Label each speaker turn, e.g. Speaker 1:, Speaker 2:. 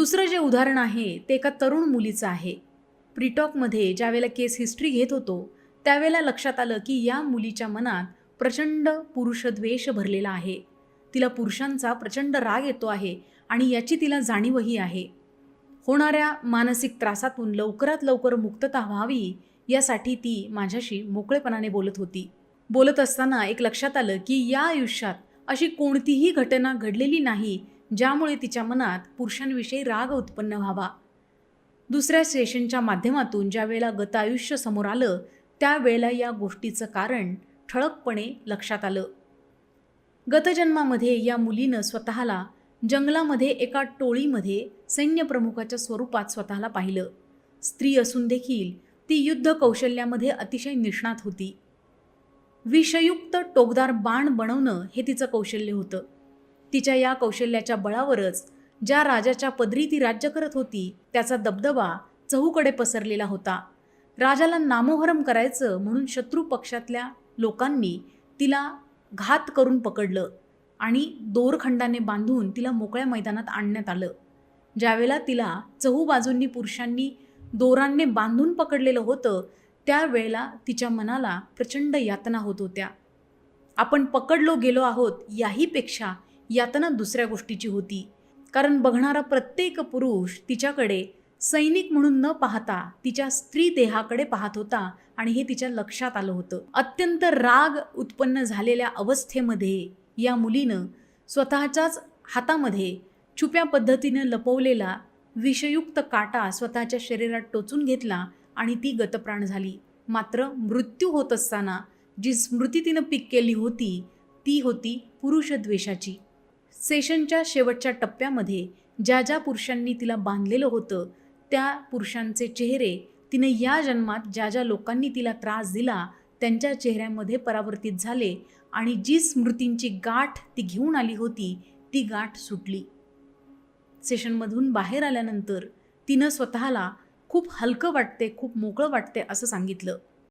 Speaker 1: दुसरं जे उदाहरण आहे ते एका तरुण मुलीचं आहे. प्रीटॉकमध्ये ज्यावेळेला केस हिस्ट्री घेत होतो त्यावेळेला लक्षात आलं की या मुलीच्या मनात प्रचंड पुरुषद्वेष भरलेला आहे. तिला पुरुषांचा प्रचंड राग येतो आहे आणि याची तिला जाणीवही आहे. होणाऱ्या मानसिक त्रासातून लवकरात लवकर मुक्तता व्हावी यासाठी ती माझ्याशी मोकळेपणाने बोलत होती. बोलत असताना एक लक्षात आलं की या आयुष्यात अशी कोणतीही घटना घडलेली नाही ज्यामुळे तिच्या मनात पुरुषांविषयी राग उत्पन्न व्हावा. दुसऱ्या सेशनच्या माध्यमातून ज्या वेळेला गत आयुष्य समोर आलं त्यावेळेला या गोष्टीचं कारण ठळकपणे लक्षात आलं. गतजन्मामध्ये या मुलीनं स्वतःला जंगलामध्ये एका टोळीमध्ये सैन्यप्रमुखाच्या स्वरूपात स्वतःला पाहिलं. स्त्री असून देखील ती युद्ध कौशल्यामध्ये अतिशय निष्णात होती. विषयुक्त टोकदार बाण बनवणं हे तिचं कौशल्य होतं. तिच्या या कौशल्याच्या बळावरच ज्या राजाच्या पदरी ती राज्य करत होती त्याचा दबदबा चहूकडे पसरलेला होता. राजाला नामोहरम करायचं म्हणून शत्रू पक्षातल्या लोकांनी तिला घात करून पकडलं आणि दोरखंडाने बांधून तिला मोकळ्या मैदानात आणण्यात आलं. ज्यावेळेला तिला चहू बाजूंनी पुरुषांनी दोरांनी बांधून पकडलेलं होतं त्यावेळेला तिच्या मनाला प्रचंड यातना होत होत्या. आपण पकडलो गेलो आहोत याहीपेक्षा यातना दुसऱ्या गोष्टीची होती. कारण बघणारा प्रत्येक पुरुष तिच्याकडे सैनिक म्हणून न पाहता तिच्या स्त्री देहाकडे पाहत होता आणि हे तिच्या लक्षात आलं होतं. अत्यंत राग उत्पन्न झालेल्या अवस्थेमध्ये या मुलीनं स्वतःच्याच हातामध्ये छुप्या पद्धतीनं लपवलेला विषयुक्त काटा स्वतःच्या शरीरात टोचून घेतला आणि ती गतप्राण झाली. मात्र मृत्यू होत असताना जी स्मृती तिनं पीक केली होती ती होती पुरुषद्वेषाची. सेशनच्या शेवटच्या टप्प्यामध्ये ज्या ज्या पुरुषांनी तिला बांधलेलं होतं त्या पुरुषांचे चेहरे तिनं या जन्मात ज्या ज्या लोकांनी तिला त्रास दिला त्यांच्या चेहऱ्यामध्ये परावर्तित झाले आणि जी स्मृतींची गाठ ती घेऊन आली होती ती गाठ सुटली. सेशनमधून बाहेर आल्यानंतर तिनं स्वतःला खूप हलकं वाटते, खूप मोकळं वाटते असं सांगितलं.